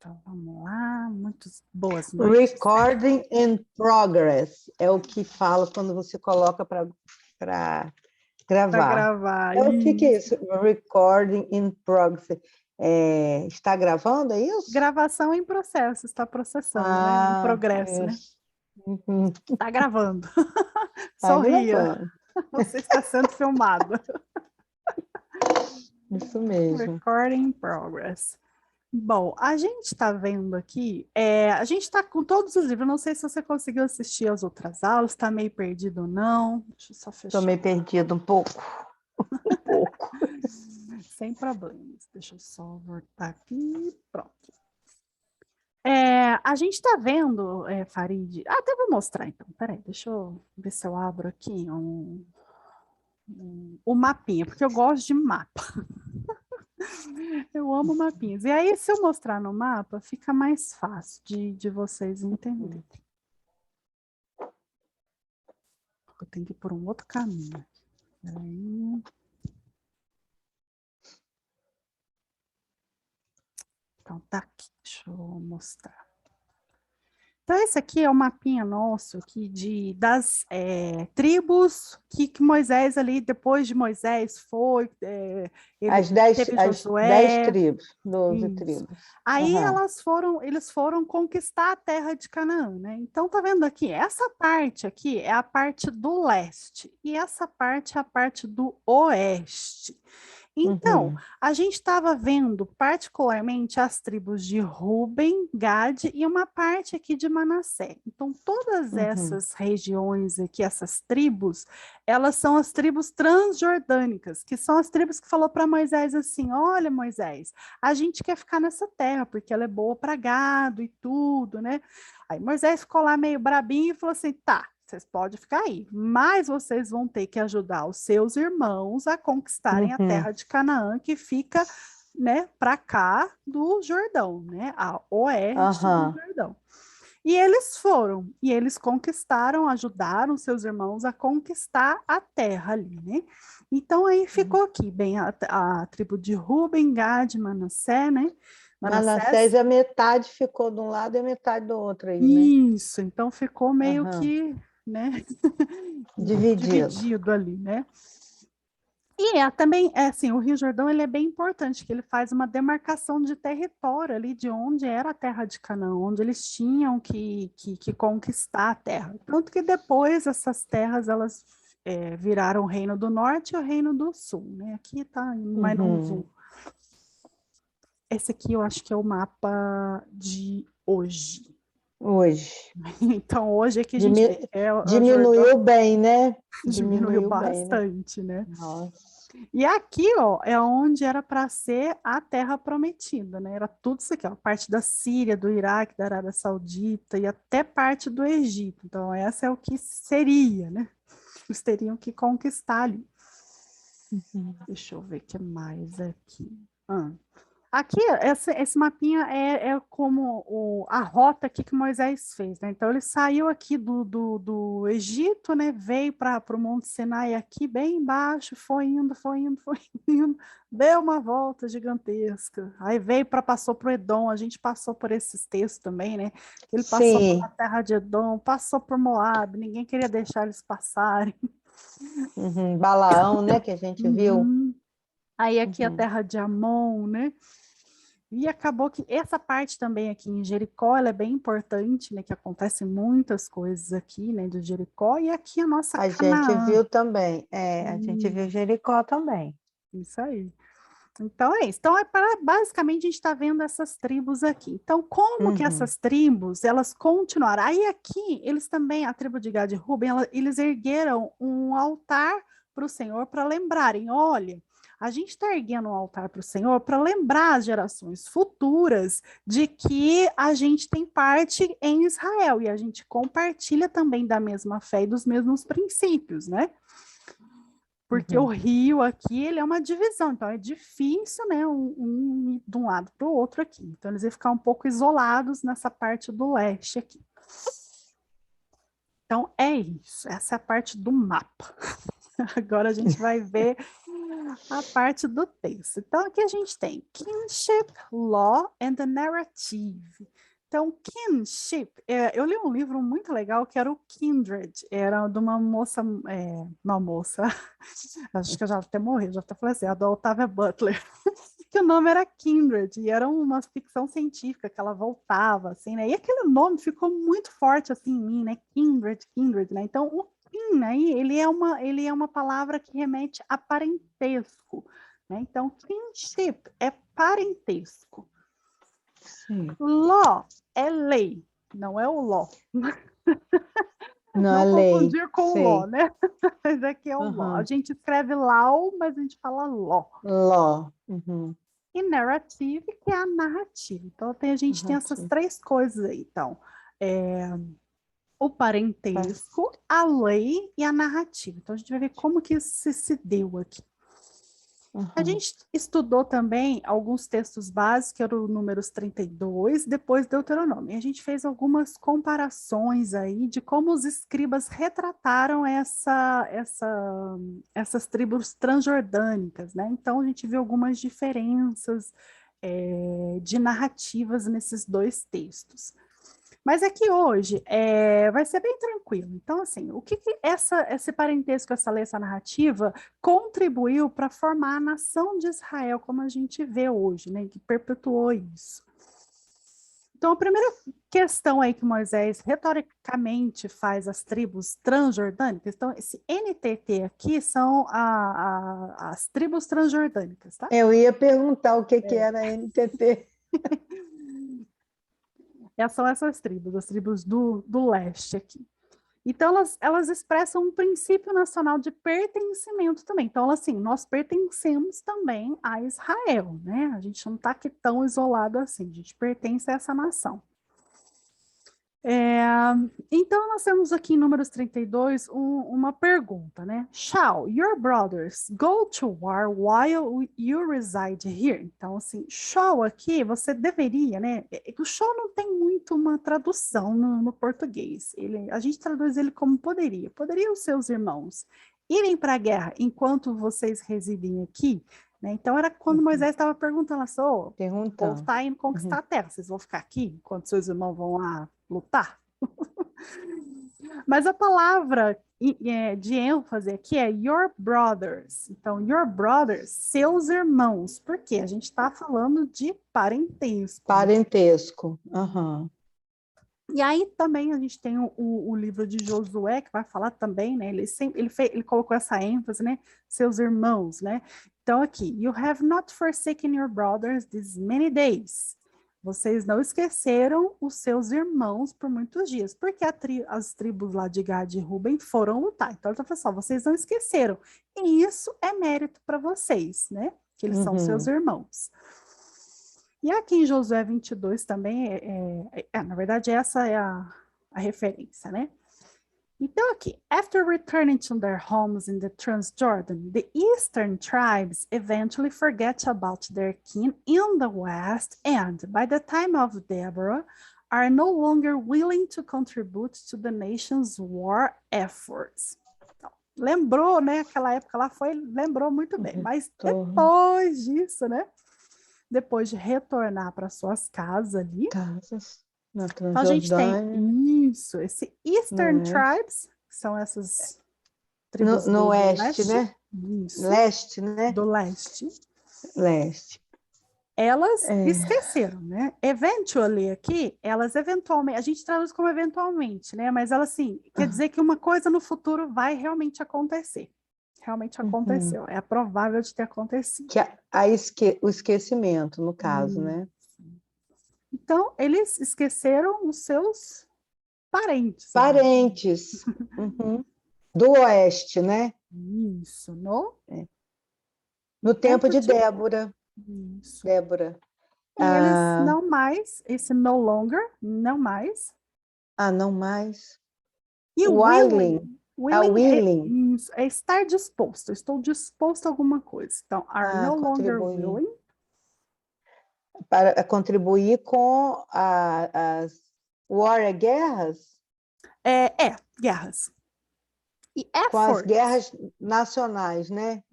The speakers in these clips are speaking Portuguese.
Então, vamos lá. Muitas boas noites. Recording in progress é o que fala quando você coloca para Para gravar. gravar. O que é isso? Recording in progress. Está gravando, é isso? Gravação em processo, está processando, né? Em progresso, né? Isso. Uhum. Está gravando. Tá Sorria. gravando. Você está sendo filmado. Isso mesmo. Recording in progress. Bom, a gente está vendo aqui, a gente está com todos os livros, não sei se você conseguiu assistir as outras aulas, está meio perdido ou não. Deixa eu só fechar. Estou meio perdido um pouco. Um pouco. Sem problemas. Deixa eu só voltar aqui. Pronto. A gente está vendo, Farid. Até vou mostrar então. Peraí, deixa eu ver se eu abro aqui o mapinha, porque eu gosto de mapa. Eu amo mapinhas. E aí, se eu mostrar no mapa, fica mais fácil de vocês entenderem. Eu tenho que ir por um outro caminho. Peraí. Então, tá aqui. Deixa eu mostrar. Então, esse aqui é o mapinha nosso aqui das tribos que Moisés ali, depois de Moisés foi, ele As 10 teve Josué. 10 tribos, 12 Isso. tribos. Aí Uhum. eles foram conquistar a terra de Canaã, né? Então, tá vendo aqui? Essa parte aqui é a parte do leste e essa parte é a parte do oeste. Então, a gente estava vendo particularmente as tribos de Ruben, Gade e uma parte aqui de Manassé. Então, todas essas regiões aqui, essas tribos, elas são as tribos transjordânicas, que são as tribos que falou para Moisés assim: olha, Moisés, a gente quer ficar nessa terra, porque ela é boa para gado e tudo, né? Aí Moisés ficou lá meio brabinho e falou assim: tá, vocês podem ficar aí, mas vocês vão ter que ajudar os seus irmãos a conquistarem a terra de Canaã, que fica, né, para cá do Jordão, né, a oeste do Jordão. E eles foram, e eles conquistaram, ajudaram seus irmãos a conquistar a terra ali, né? Então aí ficou aqui, bem, a tribo de Ruben, Gad, Manassé, né? Manassés, a metade ficou de um lado e a metade do outro aí, né? Isso, então ficou meio que, né? Dividido ali, né? E também, assim, o Rio Jordão, ele é bem importante, que ele faz uma demarcação de território ali, de onde era a terra de Canaã, onde eles tinham que conquistar a terra. Tanto que depois essas terras, elas viraram o Reino do Norte e o Reino do Sul, né? Aqui tá mais no zoom. Esse aqui eu acho que é o mapa de hoje. Hoje. Então, hoje é que a gente vê. Diminuiu bem, né? Diminuiu bastante, né? Nossa. E aqui, ó, é onde era para ser a Terra Prometida, né? Era tudo isso aqui, ó, parte da Síria, do Iraque, da Arábia Saudita e até parte do Egito. Então, essa é o que seria, né? Eles teriam que conquistar ali. Deixa eu ver o que mais aqui. Aqui, esse mapinha é como a rota aqui que Moisés fez, né? Então, ele saiu aqui do Egito, né? Veio para o Monte Sinai aqui, bem embaixo, foi indo, deu uma volta gigantesca. Aí passou para o Edom, a gente passou por esses textos também, né? Ele passou pela terra de Edom, passou por Moab, ninguém queria deixar eles passarem. Balaão, né? Que a gente viu. Aí aqui a terra de Amon, né? E acabou que essa parte também aqui em Jericó, ela é bem importante, né? Que acontecem muitas coisas aqui, né? De Jericó e aqui a nossa Canaã. A gente viu também, a gente viu Jericó também. Isso aí. Então é isso. Então, basicamente, a gente está vendo essas tribos aqui. Então, como que essas tribos, elas continuaram? Aí aqui, eles também, a tribo de Gad e Ruben, eles ergueram um altar para o Senhor, para lembrarem, olha, a gente está erguendo um altar para o Senhor para lembrar as gerações futuras de que a gente tem parte em Israel e a gente compartilha também da mesma fé e dos mesmos princípios, né? Porque o rio aqui, ele é uma divisão, então é difícil, né, ir de um lado para o outro aqui. Então, eles iam ficar um pouco isolados nessa parte do leste aqui. Então, é isso. Essa é a parte do mapa. Agora a gente vai ver a parte do texto. Então, aqui a gente tem kinship, law and the narrative. Então, kinship, eu li um livro muito legal que era o Kindred, era de uma moça, uma moça, acho que eu já até morri, já até falei assim, a da Octavia Butler, que o nome era Kindred, e era uma ficção científica que ela voltava, assim, né? E aquele nome ficou muito forte, assim, em mim, né? Kindred, Kindred, né? Então, o kin aí, ele é uma palavra que remete a parentesco, né? Então, kinship é parentesco. Sim. Law é lei, não é o law. Não Não é lei, confundir com o law, sei. né? Mas aqui é o law. A gente escreve law, mas a gente fala law. Law. Uhum. E narrative, que é a narrativa. Então, a gente tem essas Narrativa. três coisas aí. Então, o Faz- parentesco, a lei e a narrativa. Então, a gente vai ver como que isso se deu aqui. A Uhum. gente estudou também alguns textos básicos, que eram o Números 32, depois Deuteronômio. E a gente fez algumas comparações aí de como os escribas retrataram essas tribos transjordânicas, né? Então, a gente viu algumas diferenças de narrativas nesses dois textos. Mas é que hoje vai ser bem tranquilo. Então, assim, o que esse parentesco, essa lei, essa narrativa contribuiu para formar a nação de Israel, como a gente vê hoje, né? Que perpetuou isso. Então, a primeira questão aí que Moisés retoricamente faz às tribos transjordânicas, então, esse NTT aqui são as tribos transjordânicas, tá? Eu ia perguntar o que era NTT. São essas tribos, as tribos do leste aqui. Então, elas expressam um princípio nacional de pertencimento também. Então, assim, nós pertencemos também a Israel, né? A gente não está aqui tão isolado assim, a gente pertence a essa nação. Então, nós temos aqui em Números 32 uma pergunta, né? Shall your brothers go to war while you reside here? Então, assim, shall aqui, você deveria, né? O shall não tem muito uma tradução no português. A gente traduz ele como poderia. Poderiam os seus irmãos irem para a guerra enquanto vocês residem aqui? Né? Então, era quando Moisés estava perguntando assim, o povo Perguntando. está indo conquistar a terra, vocês vão ficar aqui enquanto seus irmãos vão lá lutar? Mas a palavra de ênfase aqui é your brothers. Então, your brothers, seus irmãos. Por quê? A gente está falando de parentesco. Parentesco. Uhum. E aí também a gente tem o livro de Josué, que vai falar também, né? Ele colocou essa ênfase, né? Seus irmãos, né? Então, aqui, you have not forsaken your brothers these many days. Vocês não esqueceram os seus irmãos por muitos dias, porque as tribos lá de Gad e Ruben foram lutar. Então, ele está falando assim, vocês não esqueceram. E isso é mérito para vocês, né? Que eles são seus irmãos. E aqui em Josué 22 também, na verdade, essa é a referência, né? Então, aqui, after returning to their homes in the Transjordan, the eastern tribes eventually forget about their kin in the west and, by the time of Deborah, are no longer willing to contribute to the nation's war efforts. Então, lembrou, né? Aquela época lá lembrou muito bem. Mas depois disso, né? Depois de retornar para suas casas ali. Casas na Então, a gente tem Transjordânia. esse Eastern Tribes, que são essas tribos no do oeste, leste. né? Isso, leste, né? do leste. Leste. Elas esqueceram, né? Eventually aqui, elas eventualmente, a gente traduz como eventualmente, né? Mas ela assim, quer dizer que uma coisa no futuro vai realmente acontecer. Realmente aconteceu. É provável de ter acontecido. Que o esquecimento, no caso, né? Então, eles esqueceram os seus parentes. Parentes. Do oeste, né? Isso, no tempo de Débora. Isso. Débora. E eles não mais, esse no longer, não mais. Não mais. E o willing. Willing. É estar disposto. Estou disposto a alguma coisa. Então, are no longer willing. Para contribuir com as guerras? Guerras. E efforts. Com as guerras nacionais, né?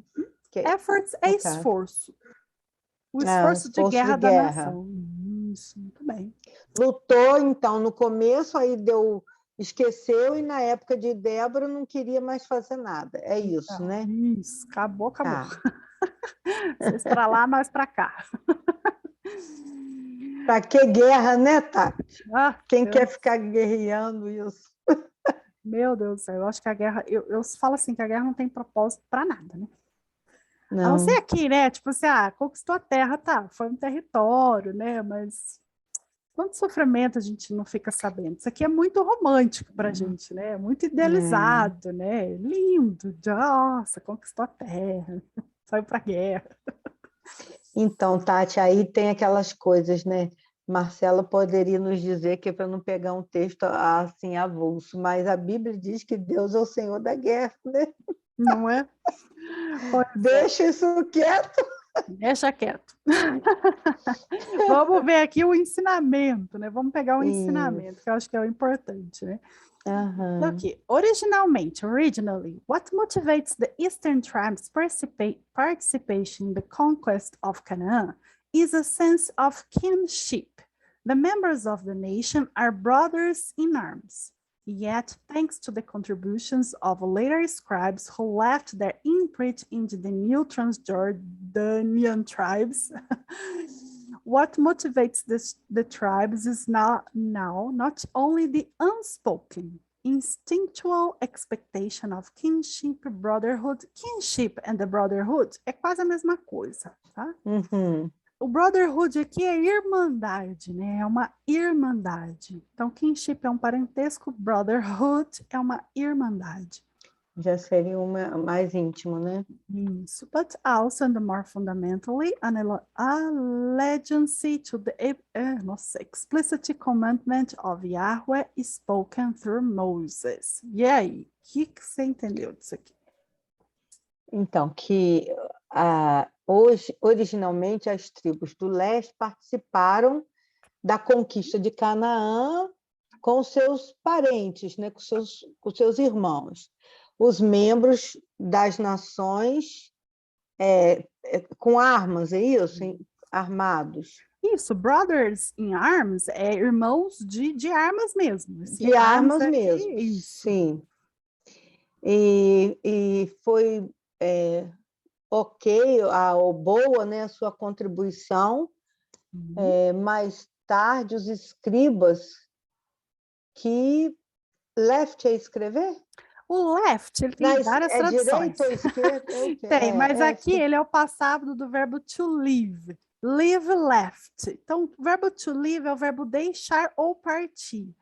Efforts é no caso? esforço. O Ah, esforço de guerra da nação. Isso, muito bem. Lutou, então, no começo, aí esqueceu, e na época de Débora não queria mais fazer nada. É isso, Então, né? isso, acabou. Tá. Vocês para lá, nós para cá. Para que guerra, né, Tati? Ah, Quem quer ficar guerreando isso? meu Deus do céu, eu acho que a guerra, eu falo assim, que a guerra não tem propósito para nada, né? A não ser Não. aqui, né? Tipo assim, conquistou a terra, tá, foi um território, né? Mas quanto sofrimento a gente não fica sabendo? Isso aqui é muito romântico pra gente, né? Muito É. idealizado, né? Lindo, nossa, conquistou a terra, saiu pra guerra. Então, Tati, aí tem aquelas coisas, né? Marcela poderia nos dizer que é para não pegar um texto assim avulso, mas a Bíblia diz que Deus é o Senhor da guerra, né? Não é? Pois é, Deixa isso quieto. deixa quieto. Vamos ver aqui o ensinamento, né? Vamos pegar o ensinamento, Isso. que eu acho que é o importante, né? Então, Aham. aqui, originally, what motivates the Eastern tribes' participation in the conquest of Canaan is a sense of kinship. The members of the nation are brothers in arms. Yet, thanks to the contributions of later scribes who left their imprint into the new Transjordanian tribes, what motivates the tribes is now not only the unspoken, instinctual expectation of kinship, brotherhood. Kinship and the brotherhood é quase a mesma coisa, tá? Uhum. O brotherhood aqui é irmandade, né? É uma irmandade. Então, kinship é um parentesco, brotherhood é uma irmandade. Já seria uma mais íntimo, né? Isso, but also and more fundamentally, an allegiance to the explicit commandment of Yahweh spoken through Moses. E aí, o que você entendeu disso aqui? Então, que hoje, originalmente, as tribos do leste participaram da conquista de Canaã com seus parentes, né? com seus irmãos. Os membros das nações com armas, é isso? Armados. Isso, brothers in arms é irmãos de armas mesmo. De armas mesmo, isso. sim. E foi ok, ou boa, né, a sua contribuição. Mais tarde, os escribas que left é escrever? O left, ele tem várias É traduções. direito ou esquerdo? Tem, mas aqui ele é o passado do verbo to live. Live left. Então, o verbo to live é o verbo deixar ou partir.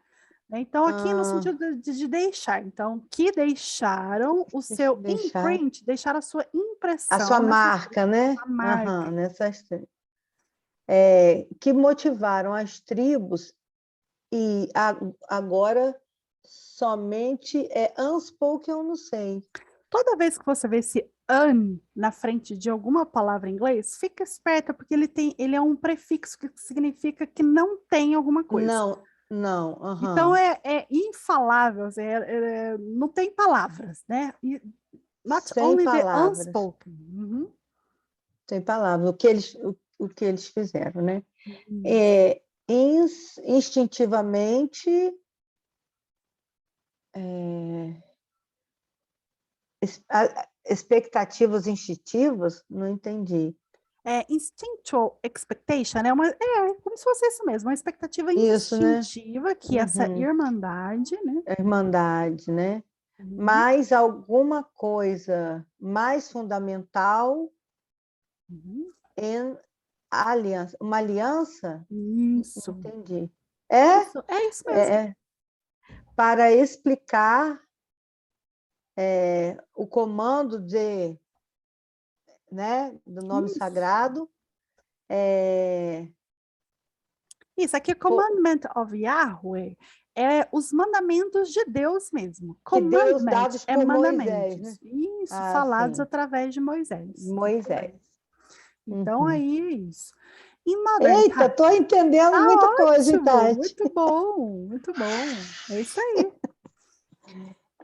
Então, aqui no sentido de deixar. Então, que deixaram o seu imprint, deixaram a sua impressão. A sua marca, né? A marca. Nessas que motivaram as tribos, e agora somente unspoken, eu não sei. Toda vez que você vê esse un na frente de alguma palavra em inglês, fica esperta, porque ele é um prefixo que significa que não tem alguma coisa. Não. Então, é infalável, não tem palavras, né? Not Sem only the palavras. unspoken. Uhum. Sem palavras. O que eles fizeram, né? Instintivamente, expectativas instintivas, não entendi. Instinctual expectation é como se fosse isso mesmo, uma expectativa isso, instintiva, né? Que essa irmandade, né? Irmandade, né? Mas alguma coisa mais fundamental em aliança. Uma aliança? Isso. Entendi. É isso mesmo. Para explicar o comando do nome sagrado. Isso aqui é Commandment of Yahweh, os mandamentos de Deus mesmo. Que Deus Commandment dados por Moisés, né? Isso, falados sim. através de Moisés. Então, aí é isso. Eita, estou entendendo muita coisa, hein, Tati? Muito bom, muito bom. É isso aí.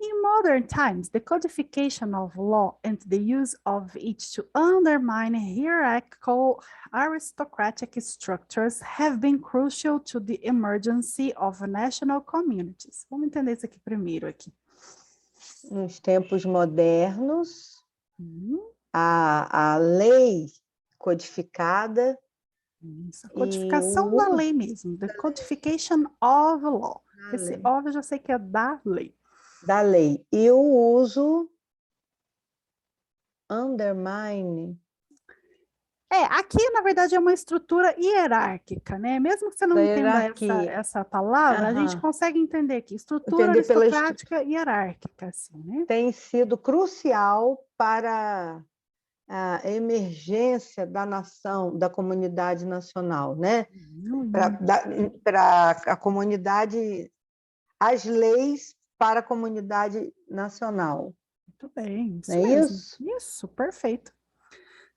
In modern times, the codification of law and the use of it to undermine hierarchical aristocratic structures have been crucial to the emergence of national communities. Vamos entender isso aqui primeiro aqui. Nos tempos modernos, a lei codificada. Isso, a codificação da lei mesmo, the codification of law. Esse of eu já sei que é da lei. Da lei. E o uso undermine. Aqui, na verdade, é uma estrutura hierárquica, né? Mesmo que você não entenda essa palavra, a gente consegue entender aqui. Estrutura aristocrática hierárquica, assim, né? Tem sido crucial para a emergência da nação, da comunidade nacional, né? Para a comunidade, as leis para a comunidade nacional. Muito bem, isso mesmo. Isso? Isso, perfeito.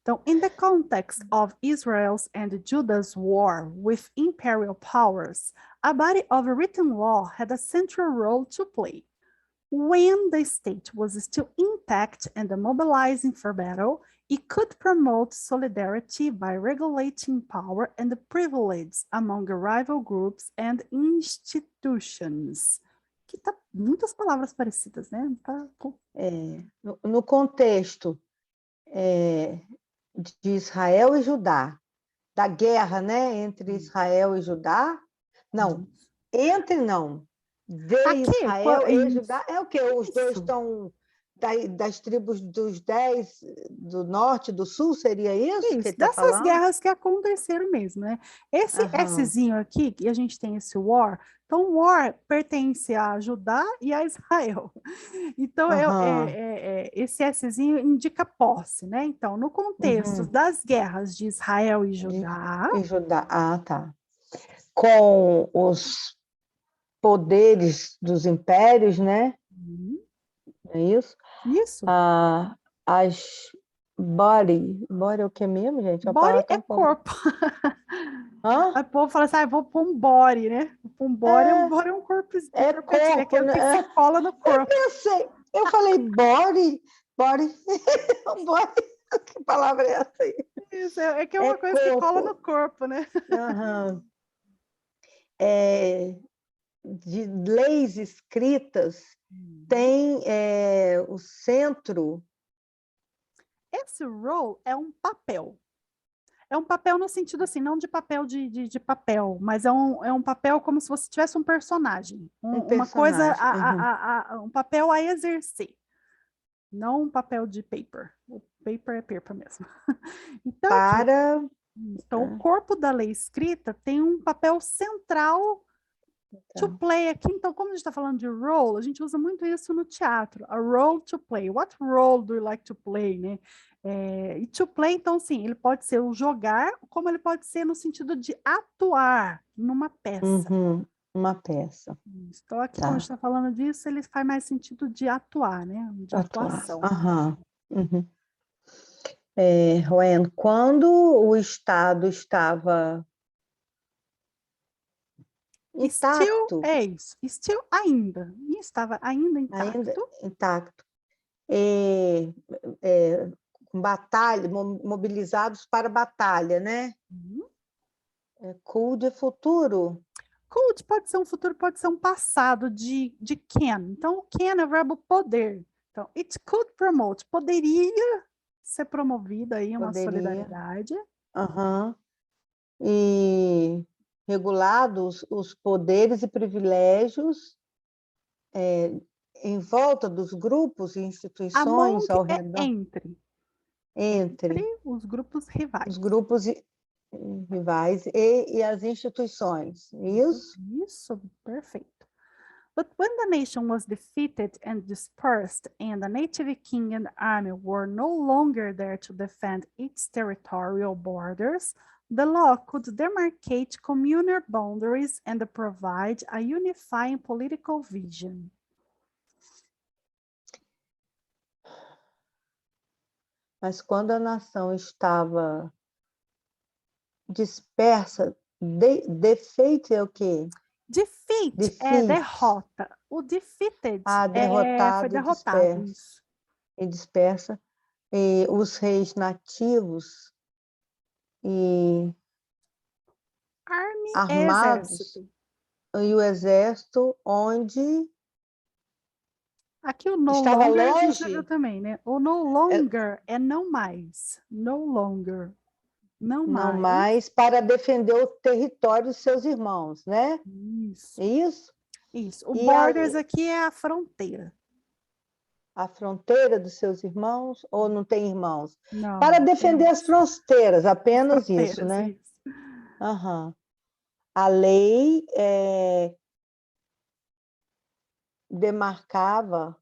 Então, in the context of Israel's and Judah's war with imperial powers, a body of written law had a central role to play. When the state was still intact and mobilizing for battle, it could promote solidarity by regulating power and privilege among rival groups and institutions. Aqui tá muitas palavras parecidas, né? No contexto de Israel e Judá, da guerra, né, entre Israel e Judá. Não, de aqui, Israel e Judá, é o quê? Os dois estão das tribos dos 10 do norte, do sul, seria isso que ele está falando? Dessas guerras que aconteceram mesmo, né? Esse Szinho aqui, e a gente tem esse war, então war pertence a Judá e a Israel. Então, esse Szinho indica posse, né? Então, no contexto das guerras de Israel e Judá... tá. Com os poderes dos impérios, né? É isso? Isso. As body é o que mesmo, gente? Body é corpo. O povo fala assim, vou pôr um body, né? Um body é um corpo. É corpo, aquele que você cola no corpo. Eu falei body. Que palavra é essa aí? Isso, que é uma coisa que cola no corpo, né? De leis escritas, tem o centro. Esse role é um papel. É um papel no sentido assim, não de papel de papel, mas é um papel como se você tivesse um personagem. Uma coisa, um papel a exercer. Não um papel de paper. O paper é paper mesmo. Então, o corpo da lei escrita tem um papel central to play aqui. Então, como a gente está falando de role, a gente usa muito isso no teatro. A role to play. What role do you like to play, né? E to play, então, sim, ele pode ser o jogar, como ele pode ser no sentido de atuar numa peça. Uma peça. Então, aqui, quando a gente está falando disso, ele faz mais sentido de atuar, né? De atuação. Quando o Estado estava intacto. Still ainda. E estava ainda intacto. Com batalha, mobilizados para batalha, né? Could é futuro. Could pode ser um futuro, pode ser um passado de can. Então, o can é o verbo poder. Então, it could promote. Poderia ser promovida aí uma solidariedade. E regulados os poderes e privilégios em volta dos grupos e instituições ao redor. Entre os grupos rivais. Os grupos rivais e as instituições. Isso, perfeito. But when the nation was defeated and dispersed and the native king and army were no longer there to defend its territorial borders, the law could demarcate communal boundaries and provide a unifying political vision. Mas quando a nação estava dispersa, defeito é o quê? Defeat é Defeat. derrota. O defeated foi Derrotado e derrotado, disperso. isso. E dispersa. E os reis nativos e Army é armados, exército. e o exército onde Aqui o no estava longer a gente já longe, viu também, né? O no longer é não mais. No longer. Não não mais. mais, para defender o território dos seus irmãos, né? Isso. É isso? Isso. O E borders aqui é a fronteira. a fronteira dos seus irmãos, ou não tem irmãos? Não, Para defender as fronteiras, apenas isso, fronteiras, né? isso. Aham. A lei demarcava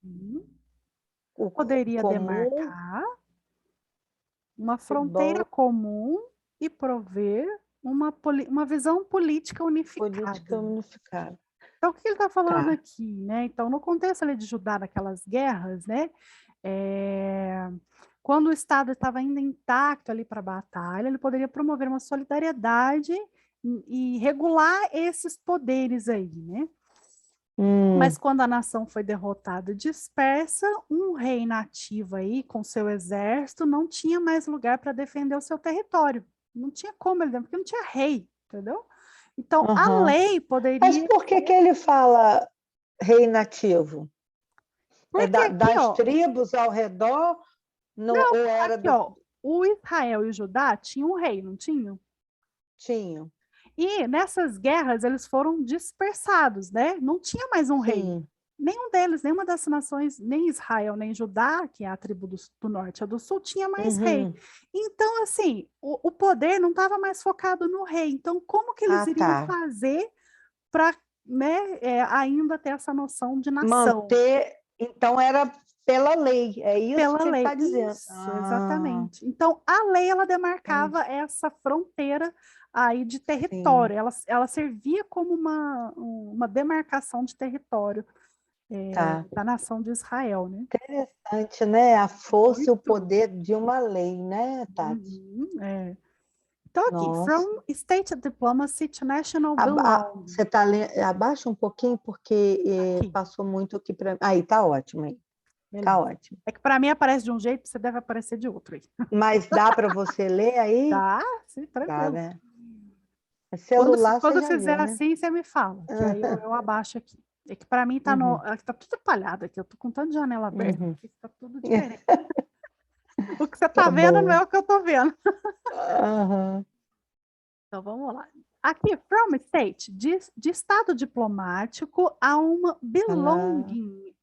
o Poderia comum, demarcar uma o fronteira bom, comum e prover uma visão política política unificada. unificada. Então, o que ele está falando Tá. aqui, né? Então, no contexto ali de Judá, naquelas guerras, né? Quando o Estado estava ainda intacto ali para a batalha, ele poderia promover uma solidariedade e regular esses poderes aí, né? Mas quando a nação foi derrotada e dispersa, um rei nativo aí, com seu exército, não tinha mais lugar para defender o seu território. Não tinha como ele, porque não tinha rei, entendeu? Então, a lei Mas poderia... por que ele fala rei nativo? Porque aqui, Das ó, tribos ao redor? Não, ou era aqui, do... ó, o Israel e o Judá tinham um rei, não tinham? Tinham. E nessas guerras eles foram dispersados, né? Não tinha mais um rei. Sim. Nenhum deles, nenhuma das nações, nem Israel, nem Judá, que é a tribo do norte e do sul, tinha mais rei. Então, assim, o poder não estava mais focado no rei. Então, como que eles iriam Tá. fazer para, né, ainda ter essa noção de nação? Manter, então era pela lei, é isso Pela que ele está lei. dizendo. Isso, exatamente. Então, a lei, ela demarcava Entendi. essa fronteira aí de Sim. território. Ela servia como uma demarcação de território Tá. da nação de Israel, né? Interessante, né? A força e o Muito. poder de uma lei, né, Tati? É. Então, aqui, Nossa. from state diplomacy to national belonging. Você está lendo, abaixa um pouquinho, porque Aqui, passou muito aqui para mim. Aí, tá ótimo aí. Tá beleza. ótimo. É que para mim aparece de um jeito, você deve aparecer de outro aí. Mas dá para você ler aí? Tá? Sim, Dá, tranquilo. né? Quando, Celular você quando já fizer viu, né? assim, você me fala, que aí eu abaixo aqui. É que para mim tá Uhum, tá tudo espalhado aqui, eu tô com tanta janela aberta uhum. aqui, tá tudo diferente. O que você tá Tá vendo não bom. é o que eu tô vendo. Aham. Então vamos lá. Aqui, from state, de estado diplomático a uma Ela... belonging.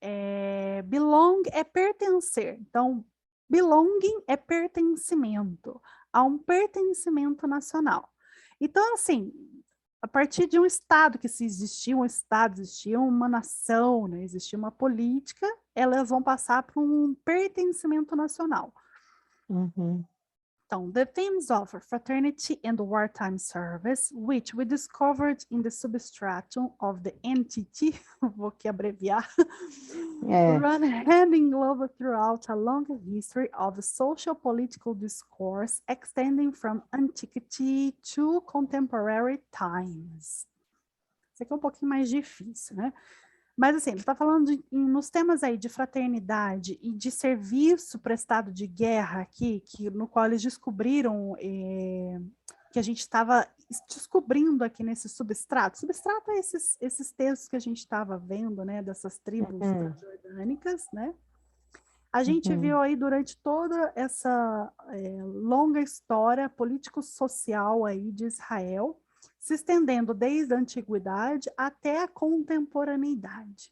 Belong é pertencer. Então, belonging é pertencimento, a um pertencimento nacional. Então, assim, a partir de um estado, que se existia um estado, existia uma nação, né, existia uma política, elas vão passar para um pertencimento nacional. Uhum. Então, the themes of fraternity and wartime service, which we discovered in the substratum of the entity, vou aqui abreviar, É. run hand in glove throughout a long history of social political discourse extending from antiquity to contemporary times. Isso aqui é um pouquinho mais difícil, né? Mas assim, ele está falando nos temas aí de fraternidade e de serviço prestado de guerra aqui, no qual eles descobriram que a gente estava descobrindo aqui nesse substrato. Substrato é esses textos que a gente estava vendo, né, dessas tribos transjordânicas, né? A gente viu aí durante toda essa longa história político-social aí de Israel, se estendendo desde a antiguidade até a contemporaneidade.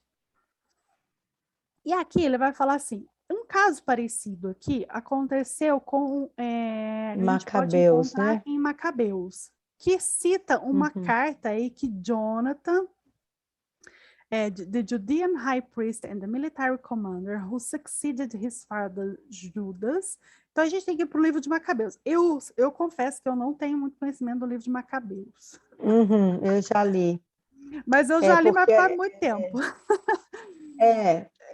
E aqui ele vai falar assim, um caso parecido aqui aconteceu com, a gente pode Macabeus, encontrar né? em Macabeus, que cita uma carta aí que Jonathan, the Judean high priest and the military commander who succeeded his father Judas. Então a gente tem que ir para o livro de Macabeus. Eu confesso que eu não tenho muito conhecimento do livro de Macabeus. Eu já li. Mas eu já li, mas Porque faz muito tempo.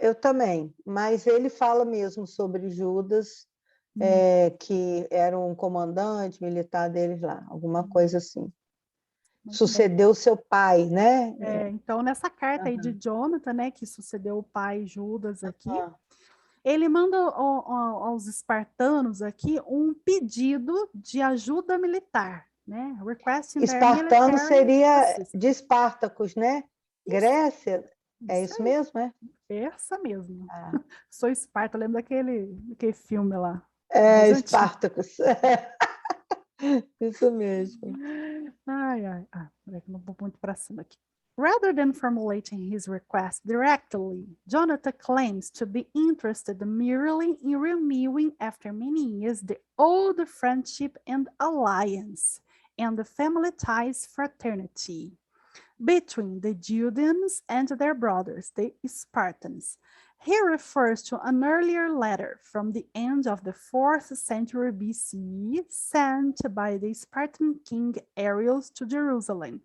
eu também. Mas ele fala mesmo sobre Judas, que era um comandante militar deles lá, alguma coisa assim. Muito bem. Sucedeu seu pai, né? Então, nessa carta aí de Aham. Jonathan, né, que sucedeu o pai Judas aqui, Ah. ele manda aos espartanos aqui um pedido de ajuda militar, né? Requesting their Espartano military seria assistance. de Espartacus, né? Isso, Grécia, é isso isso aí, mesmo, é? essa mesmo. Ah. Sou Esparta, lembro daquele filme lá, É, das antigas. Espartacus. Isso mesmo. Ai, ai, peraí que eu não vou muito para cima aqui. Rather than formulating his request directly, Jonathan claims to be interested merely in renewing after many years the old friendship and alliance and the family ties fraternity between the Judeans and their brothers, the Spartans. He refers to an earlier letter from the end of the 4th century BC sent by the Spartan king Arius to Jerusalem,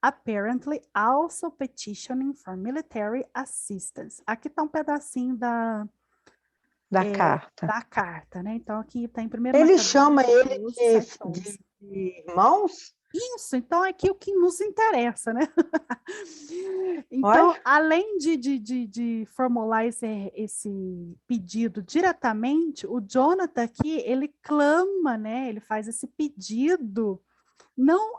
apparently also petitioning for military assistance. Aqui está pedacinho Da carta. da carta, né? Então, aqui está em 1 Ele Macabeus chama ele 12, 7, 11. de irmãos? Isso, então é aqui o que nos interessa, né? Então, Olha. além de formular esse pedido diretamente, o Jonathan aqui, ele clama, né? Ele faz esse pedido, não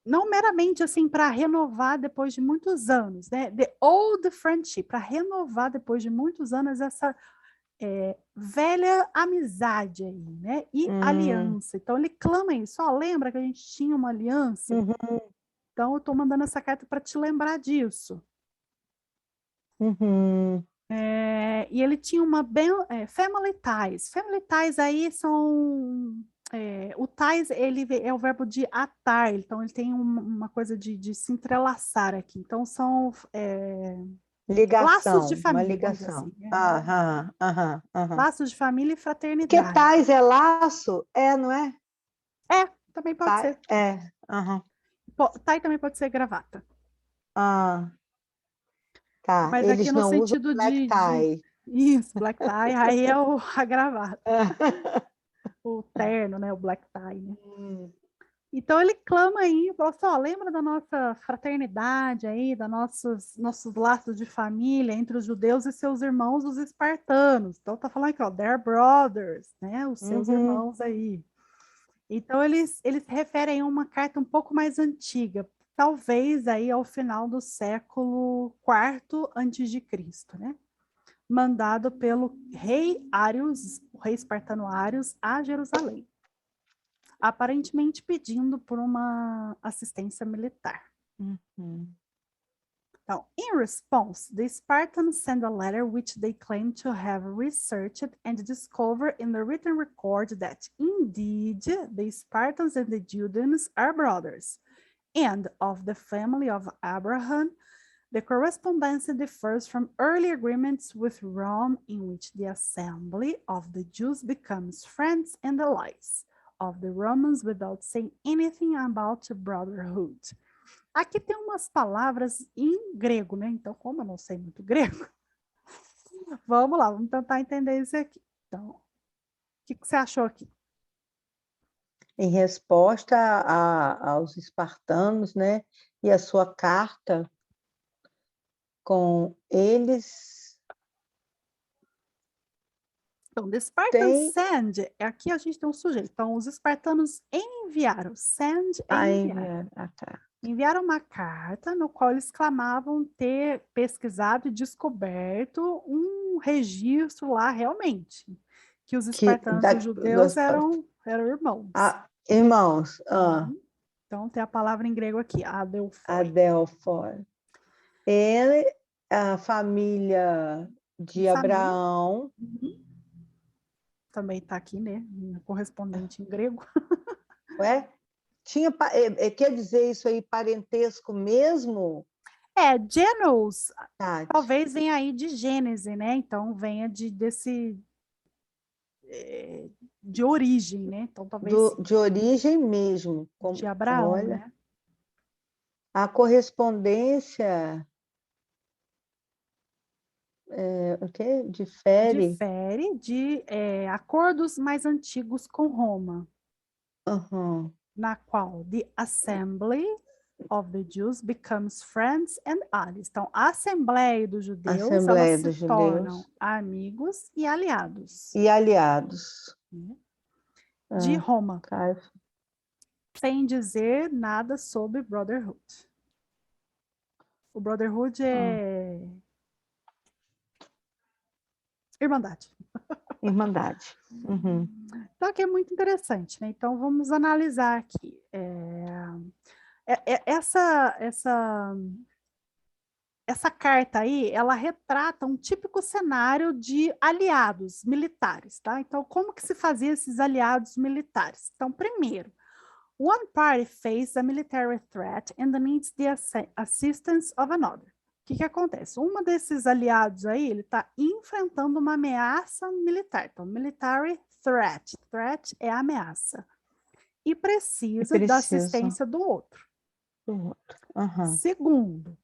não meramente assim para renovar depois de muitos anos, né? The old friendship, para renovar depois de muitos anos essa velha amizade aí, né? E aliança. Então ele clama isso, ó, lembra que a gente tinha uma aliança? Uhum, Então eu estou mandando essa carta para te lembrar disso. uhum. E ele tinha uma family ties. Family ties aí são o ties, ele é o verbo de atar, então ele tem uma coisa de se entrelaçar aqui. Então são laços de Ligação, uma família, vamos dizer ligação. assim, né? Aham, aham, aham. Laços de família e Porque fraternidade. tais é laço? É, não é? Também pode Tá, ser. é. Aham. Tie também pode ser gravata. Ah, tá. Mas aqui Eles no não usam sentido black tie. isso, black tie, aí é a gravata, Ah. o terno, né? O black tie, né? Hum. Então ele clama aí, fala assim, ó, lembra da nossa fraternidade aí, da nossos laços de família entre os judeus e seus irmãos, os espartanos. Então tá falando aqui, ó, their brothers, né? Os seus Uhum. irmãos aí. Então eles se referem a uma carta um pouco mais antiga, talvez aí ao final do século IV antes de Cristo, né? Mandado pelo rei Arius, o rei espartano Arius, a Jerusalém, aparentemente pedindo por uma assistência militar. Uhum. Então, in response, the Spartans send a letter which they claim to have researched and discovered in the written record that indeed the Spartans and the Judeans are brothers, and of the family of Abraham. The correspondence differs from early agreements with Rome in which the assembly of the Jews becomes friends and allies of the Romans without saying anything about brotherhood. Aqui tem umas palavras em grego, né? Então, como eu não sei muito grego, vamos lá, vamos tentar entender isso aqui. Então, o que você achou aqui? Em resposta aos espartanos, né? E a sua carta com eles Então, the Spartans tem send, aqui a gente tem um sujeito. Então, os espartanos enviaram, send é a enviar. enviar a carta. Enviaram uma carta no qual eles clamavam ter pesquisado e descoberto um registro lá realmente, que os espartanos e os judeus eram irmãos. Irmãos, Então tem a palavra em grego aqui, adelphoi. Adelphoi. Ele, a família de Abraão. Também está aqui, né? Correspondente em grego. Ué? Quer dizer isso aí, parentesco mesmo? Genos, Tati? talvez venha aí de Gênese, né? Então venha de origem, né? Então talvez De origem mesmo. de Abraão, Olha, né? a correspondência o quê? Difere. Difere de acordos mais antigos com Roma. Uhum. na qual the assembly of the Jews becomes friends and allies. Então, a Assembleia dos Judeus, Assembleia elas dos se tornam Judeus amigos e aliados e aliados. de Roma, Caiafa. sem dizer nada sobre Brotherhood. O Brotherhood é Irmandade. Irmandade. Uhum. Então, aqui é muito interessante, né? Então, vamos analisar aqui. Essa carta aí, ela retrata um típico cenário de aliados militares, tá? Então, como que se fazia esses aliados militares? Então, primeiro, one party faces a military threat and needs the assistance of another. O que acontece? Um desses aliados aí, ele está enfrentando uma ameaça militar. Então, military threat. Threat é ameaça. E precisa da assistência do outro. Segundo,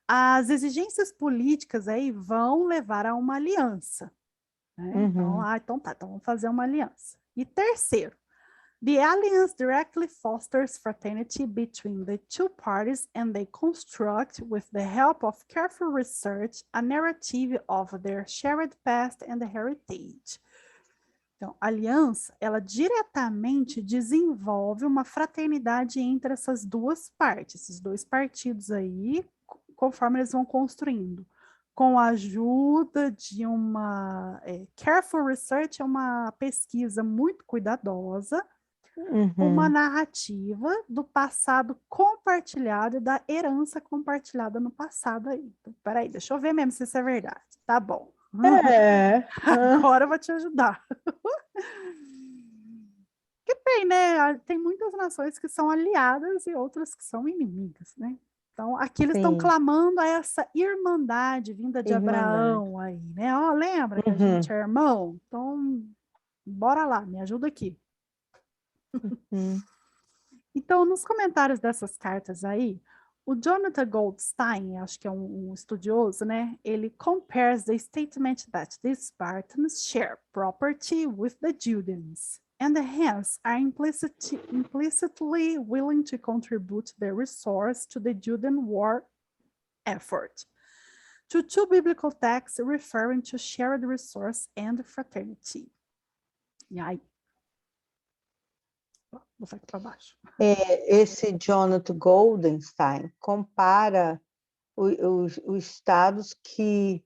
as exigências políticas aí vão levar a uma aliança. Né? Então tá, então vamos fazer uma aliança. E terceiro, the alliance directly fosters fraternity between the two parties and they construct, with the help of careful research, a narrative of their shared past and heritage. Então, a aliança, ela diretamente desenvolve uma fraternidade entre essas duas partes, esses dois partidos aí, conforme eles vão construindo. Com a ajuda de uma careful research, é uma pesquisa muito cuidadosa, uma narrativa do passado compartilhado, da herança compartilhada no passado aí. Então, peraí, deixa eu ver mesmo se isso é verdade. Tá bom. Agora eu vou te ajudar. Que tem, né? Tem muitas nações que são aliadas e outras que são inimigas, né? Então, aqui eles estão clamando a essa irmandade vinda de Abraão aí, né? Ó, lembra que a gente é irmão? Então, bora lá, me ajuda aqui. Então, nos comentários dessas cartas aí, o Jonathan Goldstein, acho que é um estudioso, né? Ele compares the statement that the Spartans share property with the Judeans, and hence are implicitly willing to contribute their resource to the Judean war effort. To two biblical texts referring to shared resource and fraternity. E aí? Vou sair para baixo. Esse Jonathan Goldstein compara os estados que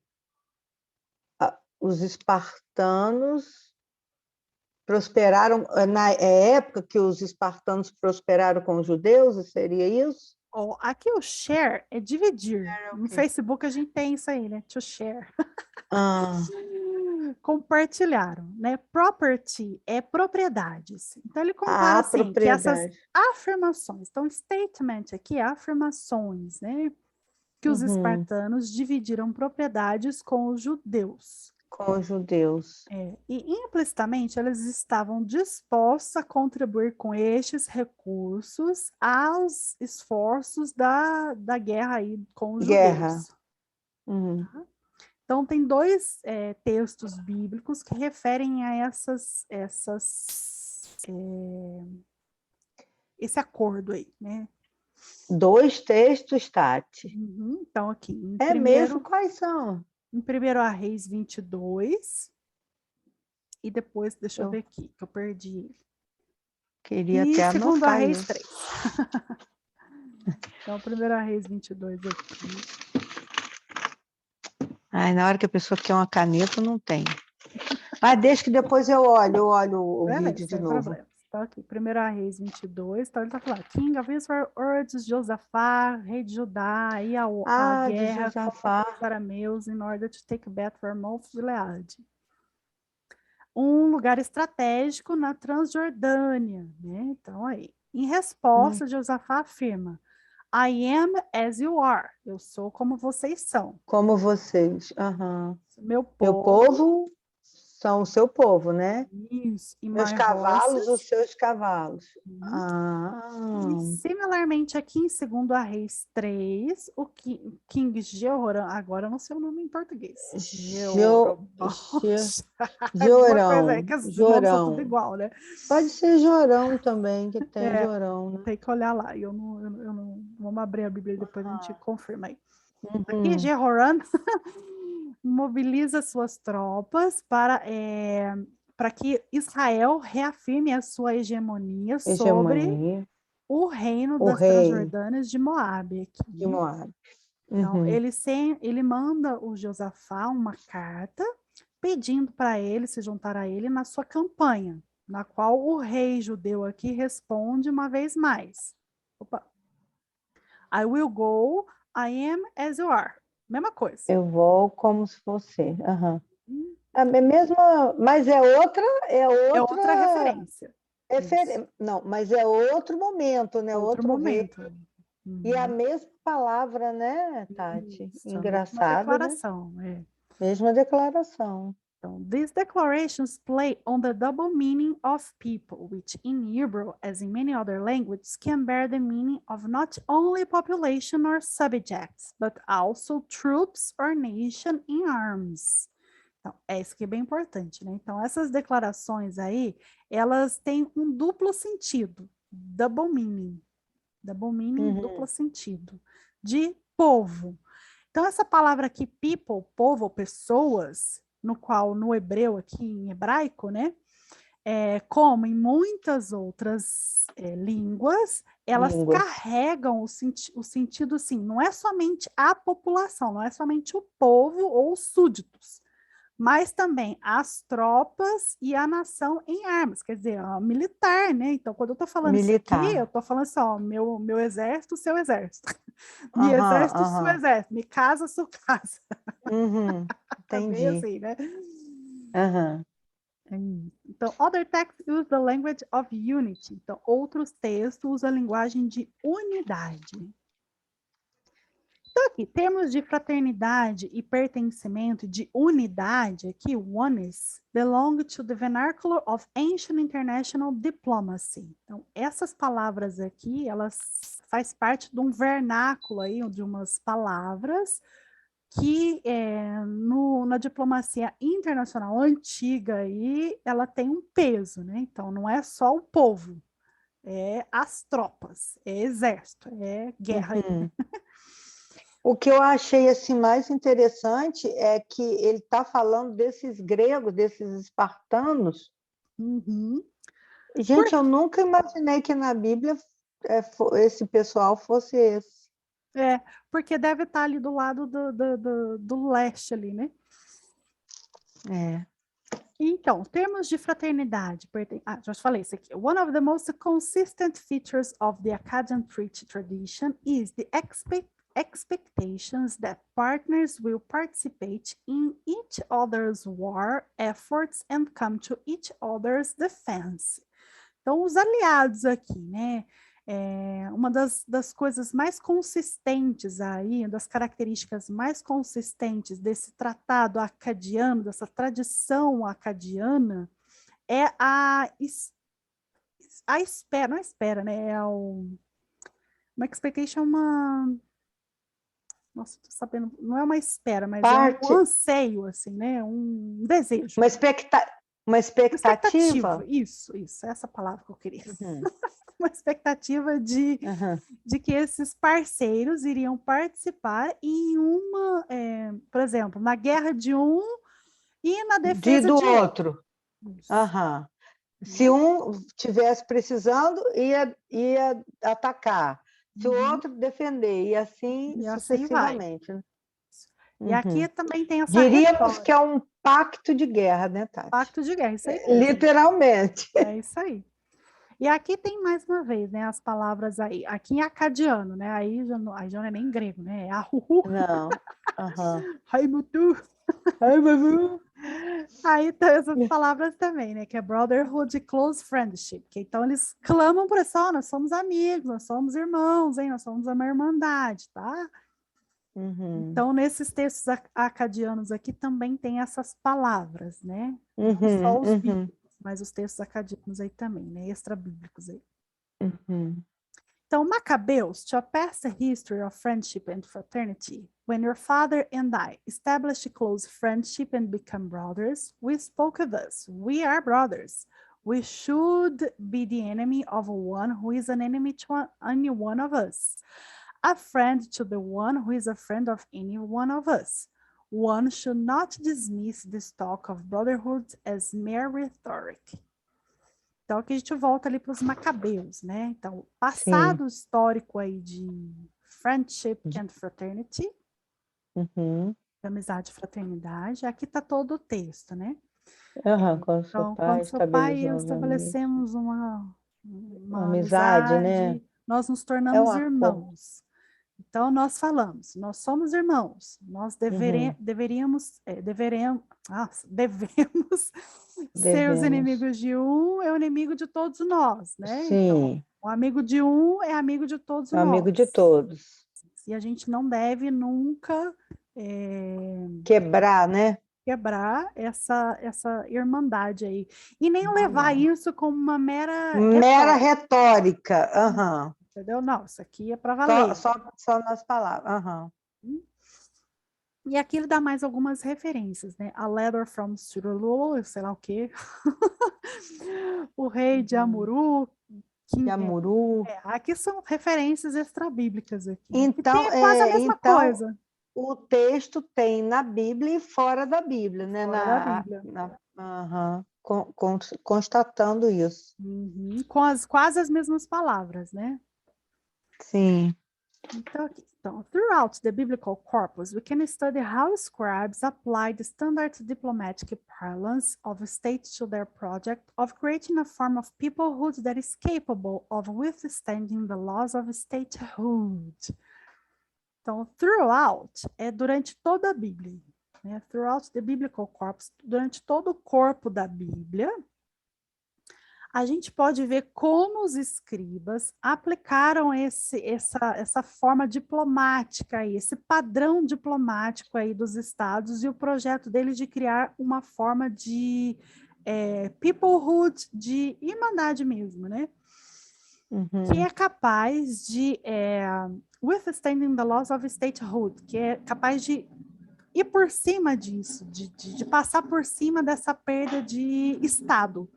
os espartanos prosperaram, na época que os espartanos prosperaram com os judeus, seria isso? Aqui o share é dividir. No Facebook a gente tem isso aí, né? To share. Compartilharam, né? Property é propriedades. Então ele compara assim, que essas afirmações, então statement aqui é afirmações, né? Que os espartanos dividiram propriedades com os judeus. Com os judeus. E implicitamente eles estavam dispostos a contribuir com estes recursos aos esforços da guerra aí com os judeus. Então tem dois textos bíblicos que referem a esse acordo aí, né? Dois textos, Tati. Então aqui. Mesmo? Quais são? Em 1 Reis 22, e depois, deixa eu ver aqui, que eu perdi ele. Queria até anotar 2 Reis 3. Então, 1 Reis 22 aqui. Na hora que a pessoa quer uma caneta, não tem. Mas deixa que depois eu olho o vídeo de novo. Problema. Então, aqui, 1 Reis 22, então ele está falando, King of Israel urges Josafá, rei de Judá, a ir à guerra contra os arameus in order to take Beth-Ramoth de Gileade. Um lugar estratégico na Transjordânia, né? Então, aí, em resposta, Josafá afirma, I am as you are, eu sou como vocês são. Como vocês, Meu povo são o seu povo, né? Isso, e Meus my cavalos, os horses. seus cavalos. Uhum. E Ah, similarmente aqui em 2 Reis 3, o King Jehoram, agora eu não sei o nome em português. Jo, Jehoram. Je- Alguma coisa aí, Jorão, que os nomes são tudo Jorão. igual, né? Pode ser Jorão também, que tem É, Jorão, né? tem que olhar lá. Eu não. Vamos abrir a Bíblia e depois a gente Ah, confirma aí. Aqui, uhum. Jehoram mobiliza suas tropas para que Israel reafirme a sua hegemonia sobre Hegemonia, o reino o das rei Transjordânias de Moabe de aqui. Moabe. Então, Uhum. ele manda o Josafá uma carta pedindo para ele se juntar a ele na sua campanha, na qual o rei judeu aqui responde uma vez mais. Opa. I will go, I am as you are. Mesma coisa. Eu vou como se fosse. Aham. Hum, A mesma, mas é É outra outra referência. Isso. não, mas é outro momento, né? Outro Outro rei. momento. E a Uhum. mesma palavra, né, Tati? Isso, a mesma Engraçado, né? declaração. É. Mesma declaração. Então, these declarations play on the double meaning of people, which in Hebrew, as in many other languages, can bear the meaning of not only population or subjects, but also troops or nation in arms. Então, é isso que é bem importante, né? Então, essas declarações aí, elas têm um duplo sentido, double meaning, duplo Uhum. sentido, de povo. Então, essa palavra aqui, people, povo, pessoas, no qual no hebreu, aqui em hebraico, né? Como em muitas outras línguas, elas Línguas. carregam o sentido assim, não é somente a população, não é somente o povo ou os súditos, mas também as tropas e a nação em armas, quer dizer, militar, né? Então, quando eu estou falando isso aqui, eu Militar. estou falando assim, ó, meu exército, seu exército. Me Aham, exército, sua aham. exército. Me casa, sua casa. Uhum. É bem Entendi. assim, né? Aham. Então, other texts use the language of unity. Então, outros textos usam a linguagem de unidade. Então, aqui, termos de fraternidade e pertencimento, de unidade, aqui, oneness, belong to the vernacular of ancient international diplomacy. Então, essas palavras aqui, elas faz parte de um vernáculo aí, de umas palavras que na diplomacia internacional antiga aí, ela tem um peso, né? Então, não é só o povo, é as tropas, é exército, é guerra aí. Uhum. O que eu achei assim mais interessante é que ele está falando desses gregos, desses espartanos. Uhum. Gente, eu nunca imaginei que na Bíblia esse pessoal fosse esse. Porque deve estar ali do lado do leste ali, né? É. Então, termos de fraternidade, já falei isso aqui. One of the most consistent features of the Akkadian treaty tradition is the expectations that partners will participate in each other's war efforts and come to each other's defense. Então, os aliados aqui, né? Uma das coisas mais consistentes aí, das características mais consistentes desse tratado acadiano, dessa tradição acadiana, é a espera, não é espera, né? Uma expectation, nossa, tô sabendo, não é uma espera, mas é um Parte, anseio, assim, né? Um desejo. uma, uma Uma expectativa, expectativa. isso, essa palavra que eu queria. Uhum. Uma expectativa Uhum. de que esses parceiros iriam participar em por exemplo, na guerra de um e na defesa Do de outro. outro. Isso, Uhum. Se né? um tivesse precisando, ia atacar. Se o Uhum. outro defender, e assim E assim vai. sucessivamente, né? E aqui Uhum. também tem essa Diríamos que retórica, é um pacto de guerra, né, Tati? pacto de guerra, isso aí mesmo. Literalmente. É isso aí. E aqui tem mais uma vez, né, as palavras aí, aqui em acadiano, né, aí já não é nem grego, né, é ahuhu, Não. Uhum. haimutu. Ai, babu. Aí tem essas palavras também, né? Que é brotherhood e close friendship. Que então eles clamam por isso, nós somos amigos, nós somos irmãos, hein? Nós somos uma irmandade, tá? Então, nesses textos acadianos aqui também tem essas palavras, né? Não só os bíblicos, mas os textos acadianos aí também, né? Extra-bíblicos aí. Então, Macabeus, to pass the history of friendship and fraternity, when your father and I established a close friendship and become brothers, we spoke thus, we are brothers. We should be the enemy of one who is an enemy to any one of us. A friend to the one who is a friend of any one of us. One should not dismiss this talk of brotherhood as mere rhetoric. Então, aqui a gente volta ali para os Macabeus, né? Então, passado histórico aí de friendship and fraternity, amizade e fraternidade, aqui está todo o texto, né? Quando seu pai e eu estabelecemos uma amizade, né? Nós nos tornamos irmãos. Então, nós falamos, nós somos irmãos, nós devemos ser os inimigos de um, é o inimigo de todos nós, né? Sim. Então, o amigo de um é amigo de todos nós. Amigo de todos. E a gente não deve nunca quebrar, né? Quebrar essa irmandade aí. E nem levar isso como uma mera retórica. Entendeu? Não, isso aqui é para valer. Só nas palavras. E aqui ele dá mais algumas referências, né? A letter from Surululu, sei lá o quê. O rei de Amuru. Aqui são referências extrabíblicas aqui. Então, é quase a mesma coisa. O texto tem na Bíblia e fora da Bíblia, né? Fora da Bíblia. Constatando isso. Com quase as mesmas palavras, né? Sim. Então, throughout the biblical corpus, we can study how scribes applied the standard diplomatic parlance of states to their project of creating a form of peoplehood that is capable of withstanding the laws of statehood. Então, throughout é durante toda a Bíblia, né? Throughout the biblical corpus, durante todo o corpo da Bíblia, a gente pode ver como os escribas aplicaram essa forma diplomática aí, esse padrão diplomático aí dos estados e o projeto deles de criar uma forma de peoplehood, de irmandade mesmo, né? Que é capaz de withstanding the laws of statehood, que é capaz de ir por cima disso, de passar por cima dessa perda de estado.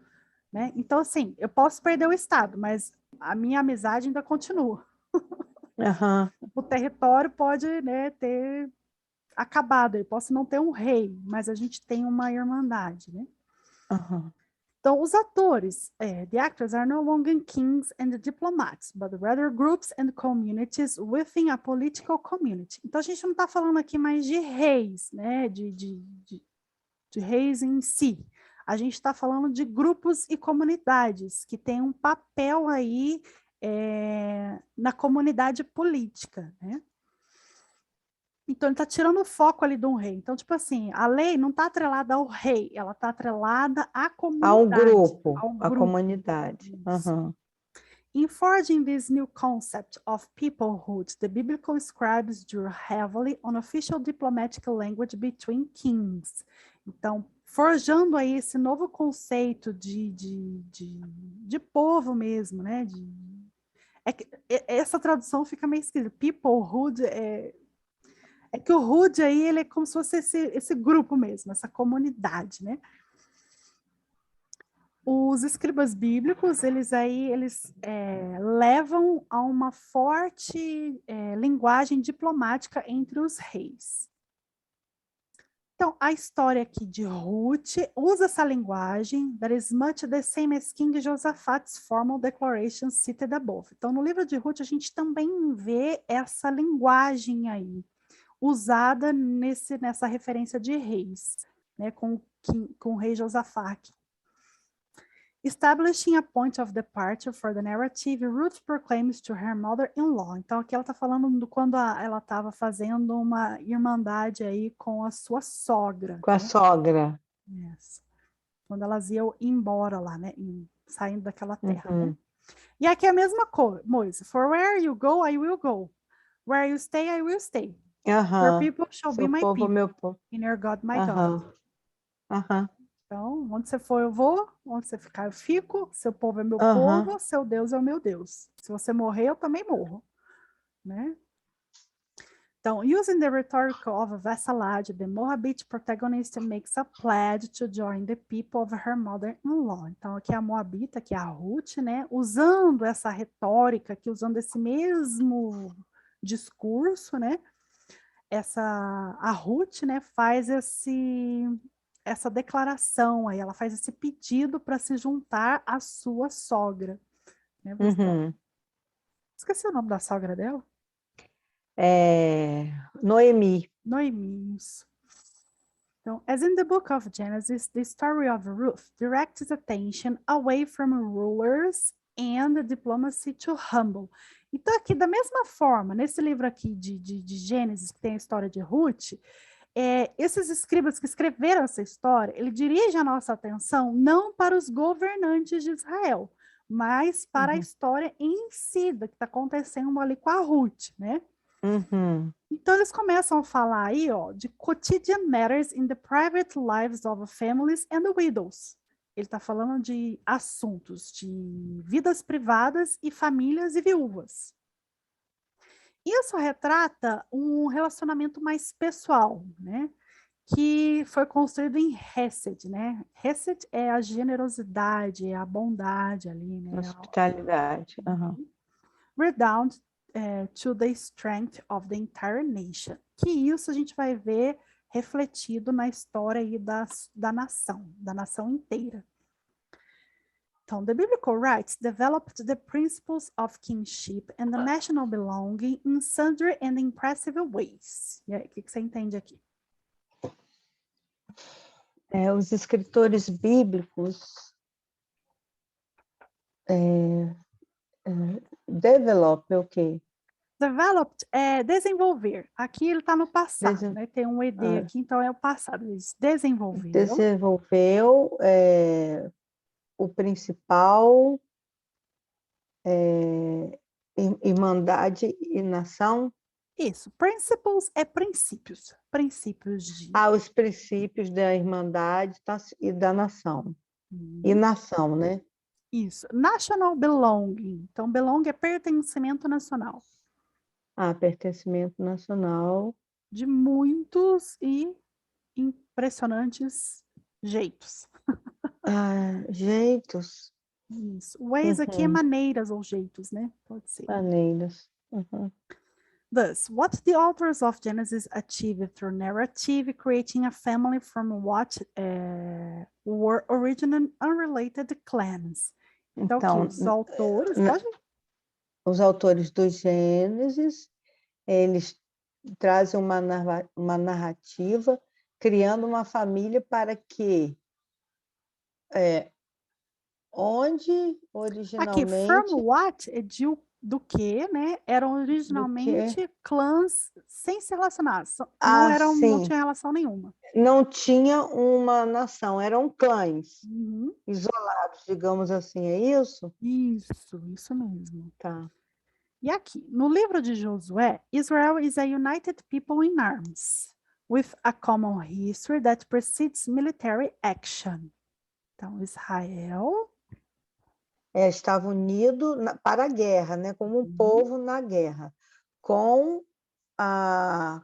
Né? Então, assim, eu posso perder o estado, mas a minha amizade ainda continua. O território pode, né, ter acabado, eu posso não ter um rei, mas a gente tem uma irmandade, né? Então, os atores, the actors are no longer kings and diplomats, but rather groups and communities within a political community. Então, a gente não está falando aqui mais de reis, né, de reis em si. A gente está falando de grupos e comunidades que têm um papel aí na comunidade política, né? Então, ele está tirando o foco ali de um rei. Então, tipo assim, a lei não está atrelada ao rei, ela está atrelada à comunidade. Ao grupo. À comunidade. In forging this new concept of peoplehood, the biblical scribes drew heavily on official diplomatic language between kings. Então, forjando aí esse novo conceito de povo mesmo, né? Essa tradução fica meio esquisita. Peoplehood é que o hood aí ele é como se fosse esse grupo mesmo, essa comunidade, né? Os escribas bíblicos, eles levam a uma forte linguagem diplomática entre os reis. Então, a história aqui de Ruth usa essa linguagem, that is much the same as King Josaphat's formal declaration cited above. Então, no livro de Ruth, a gente também vê essa linguagem aí, usada nessa referência de reis, né, com o rei Josafate. Establishing a point of departure for the narrative, Ruth proclaims to her mother-in-law. Então, aqui ela está falando quando ela estava fazendo uma irmandade aí com a sua sogra. Com a sogra. Yes. Quando elas iam embora lá, né? Saindo daquela terra, né? E aqui é a mesma coisa. For where you go, I will go. Where you stay, I will stay. Your Aham. people shall be Seu my povo, people, meu povo. and your God, my God. Aham. Aham. Então, onde você for, eu vou. Onde você ficar, eu fico. Seu povo é meu Aham. povo. Seu Deus é o meu Deus. Se você morrer, eu também morro. Né? Então, using the rhetorical of vassalage, the Moabite protagonist makes a pledge to join the people of her mother-in-law. Então, aqui é a Moabita, que é a Ruth, né? Usando essa retórica, usando esse mesmo discurso, né? A Ruth, né, faz essa declaração aí, ela faz esse pedido para se juntar à sua sogra. Né? Uhum. Esqueci o nome da sogra dela. Noemi. Noemi. Então, as in the book of Genesis, the story of Ruth directs attention away from rulers and diplomacy to humble. Então, aqui, da mesma forma, nesse livro aqui de Gênesis, que tem a história de Ruth, esses escribas que escreveram essa história, ele dirige a nossa atenção não para os governantes de Israel, mas para a história em si, do que está acontecendo ali com a Ruth, né? Uhum. Então, eles começam a falar aí, ó, de quotidian matters in the private lives of families and widows. Ele está falando de assuntos de vidas privadas e famílias e viúvas. Isso retrata um relacionamento mais pessoal, né? Que foi construído em Hesed, né? Hesed é a generosidade, é a bondade ali, né? Hospitalidade. Uhum. Redound to the strength of the entire nation. Que isso a gente vai ver refletido na história aí da nação inteira. Então, the biblical rights developed the principles of kingship and the national belonging in sundry and impressive ways. E aí, o que você entende aqui? Os escritores bíblicos developam o quê? Developed é desenvolver. Aqui ele está no passado, né? Tem um ED aqui, então é o passado. Eles desenvolveram. Desenvolveu o principal irmandade e nação. Isso. Principles é princípios. Princípios de... Os princípios da irmandade e da nação. E nação, né? Isso. National belonging. Então, belong é pertencimento nacional. Pertencimento nacional. De muitos e impressionantes jeitos. Jeitos. Isso. Ways aqui é maneiras ou jeitos, né? Pode ser. Maneiras. Thus, what the authors of Genesis achieved through narrative, creating a family from what were originally unrelated clans. Então, os autores... Os autores do Gênesis, eles trazem uma narrativa, criando uma família para que onde originalmente... Aqui, from what é do que, né? Eram originalmente clãs sem se relacionar. Não tinha relação nenhuma. Não tinha uma nação, eram clãs isolados, digamos assim, é isso? Isso mesmo. Tá. E aqui, no livro de Josué, Israel is a united people in arms, with a common history that precedes military action. Então, Israel... estava unido para a guerra, né? Como um povo na guerra, com a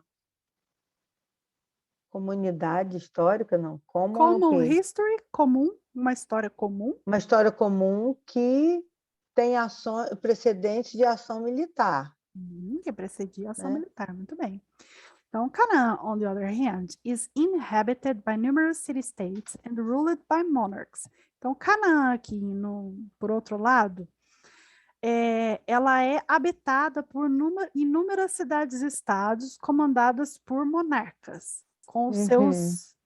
comunidade histórica, não? Common history, comum, uma história comum. Uma história comum que tem precedentes de ação militar. Que precedia a ação militar, muito bem. Então, Canaan, on the other hand, is inhabited by numerous city-states and ruled by monarchs. Então, Canaã aqui, por outro lado, ela é habitada por inúmeras cidades-estados comandadas por monarcas, com seus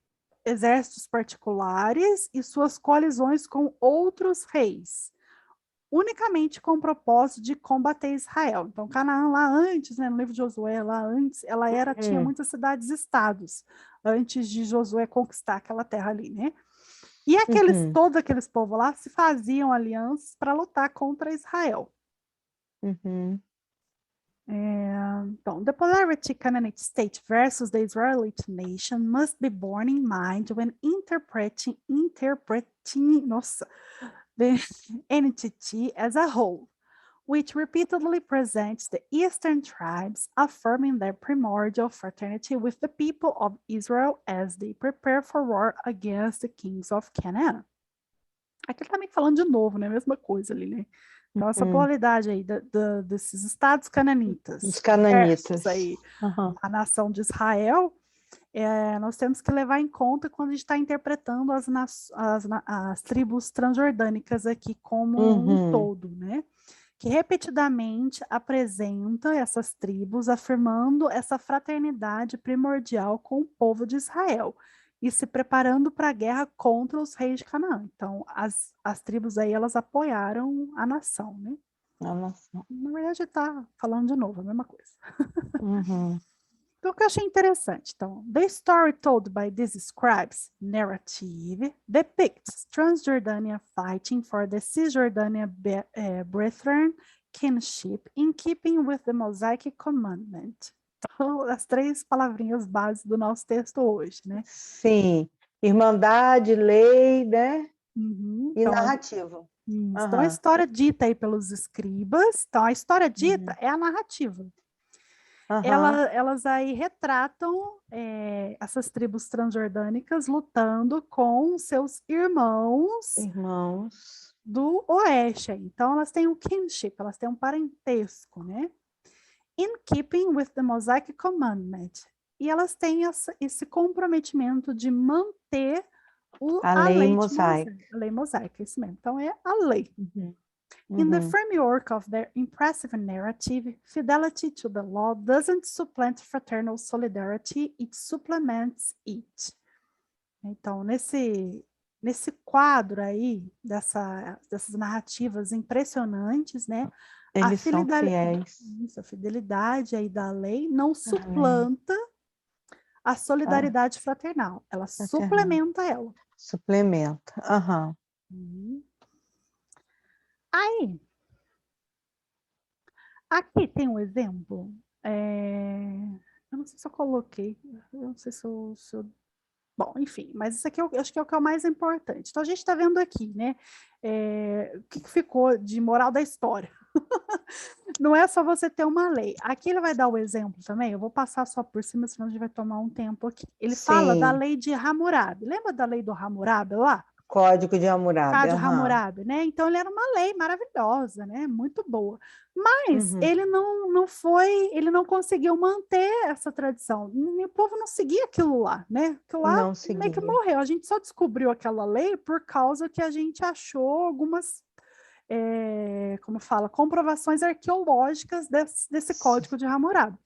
exércitos particulares e suas coalizões com outros reis, unicamente com o propósito de combater Israel. Então, Canaã lá antes, né, no livro de Josué, lá antes, ela tinha muitas cidades-estados, antes de Josué conquistar aquela terra ali, né? E todos aqueles povos lá se faziam alianças para lutar contra Israel. Então, the polarity Canaanite state versus the Israelite nation must be borne in mind when interpreting nossa, the entity as a whole, which repeatedly presents the eastern tribes affirming their primordial fraternity with the people of Israel as they prepare for war against the kings of Canaan. Aqui ele tá meio falando de novo, né? Mesma coisa ali, né? Então, essa polaridade aí desses estados cananitas, Os cananitas. aí, a nação de Israel, nós temos que levar em conta quando a gente está interpretando as tribos transjordânicas aqui como um todo, né? Que repetidamente apresenta essas tribos afirmando essa fraternidade primordial com o povo de Israel e se preparando para a guerra contra os reis de Canaã. Então, as tribos aí, elas apoiaram a nação, né? A nação. Na verdade, está falando de novo, a mesma coisa. Então, o que eu achei interessante, então, the story told by these scribes narrative depicts Transjordania fighting for the Cisjordania brethren kinship in keeping with the Mosaic commandment. Então, as 3 palavrinhas básicas do nosso texto hoje, né? Sim, irmandade, lei, né? E então, narrativa. Então, a história dita aí pelos escribas, então, a história dita é a narrativa. Elas aí retratam essas tribos transjordânicas lutando com seus irmãos do oeste. Então, elas têm um kinship, elas têm um parentesco, né? In keeping with the Mosaic commandment. E elas têm esse comprometimento de manter a lei mosaica. A lei mosaica, isso mesmo. Então, é a lei. In the framework of their impressive narrative, fidelity to the law doesn't supplant fraternal solidarity, it supplements it. Então, nesse quadro aí, dessas narrativas impressionantes, né? Eles são fiéis. A fidelidade aí da lei não suplanta a solidariedade fraternal, ela suplementa ela. Suplementa, Aí, aqui tem um exemplo, eu não sei se eu coloquei, eu não sei se eu... Bom, enfim, mas isso aqui eu acho que é o que é o mais importante. Então, a gente está vendo aqui, né, o que ficou de moral da história. Não é só você ter uma lei. Aqui ele vai dar o exemplo também, eu vou passar só por cima, senão a gente vai tomar um tempo aqui. Ele fala da lei de Hammurabi. Lembra da lei do Hammurabi lá? Código de Hammurabi. Código de Hammurabi, né? Então, ele era uma lei maravilhosa, né? Muito boa. Mas ele não conseguiu manter essa tradição. O povo não seguia aquilo lá, né? Aquilo lá meio que morreu. A gente só descobriu aquela lei por causa que a gente achou algumas comprovações arqueológicas desse código de Hammurabi.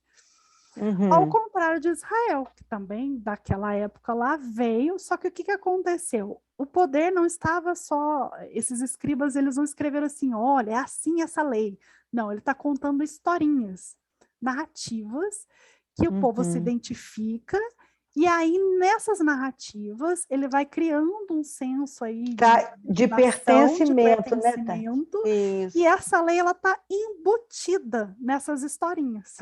Ao contrário de Israel, que também daquela época lá veio, só que o que aconteceu? O poder não estava só, esses escribas, eles não escreveram assim, olha, é assim essa lei. Não, ele está contando historinhas, narrativas, que o povo se identifica, e aí nessas narrativas ele vai criando um senso aí de pertencimento, né? E essa lei ela está embutida nessas historinhas.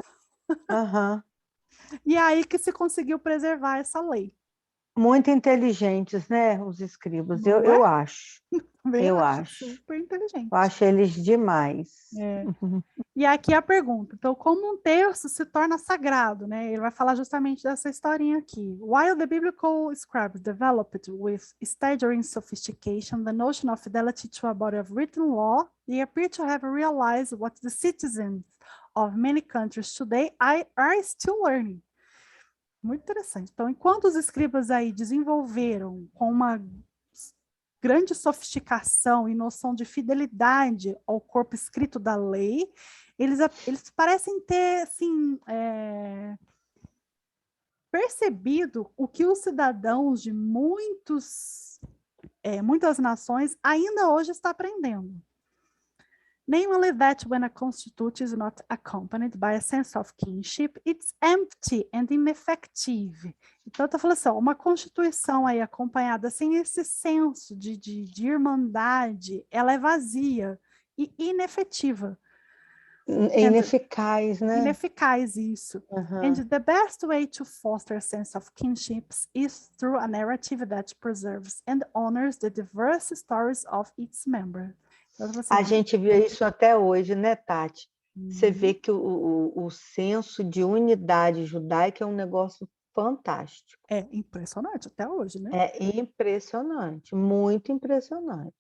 E aí que se conseguiu preservar essa lei. Muito inteligentes, né, os escribas, eu acho. Eu acho. Super inteligente. Eu acho eles demais. E aqui a pergunta, então, como um texto se torna sagrado, né? Ele vai falar justamente dessa historinha aqui. While the biblical scribes developed with staggering sophistication the notion of fidelity to a body of written law, they appear to have realized what the citizens of many countries today are still learning. Muito interessante. Então, enquanto os escribas aí desenvolveram com uma grande sofisticação e noção de fidelidade ao corpo escrito da lei, eles parecem ter, assim, percebido o que os cidadãos de muitas nações ainda hoje estão aprendendo. Namely that when a constitution is not accompanied by a sense of kinship, it's empty and ineffective. Então, está falando assim, uma constituição aí acompanhada sem esse senso de irmandade, ela é vazia e inefetiva. Ineficaz, né? Ineficaz, isso. And the best way to foster a sense of kinships is through a narrative that preserves and honors the diverse stories of its members. Então, assim, A gente vê isso até hoje, né, Tati? Você vê que o senso de unidade judaica é um negócio fantástico. É impressionante até hoje, né? É impressionante, muito impressionante.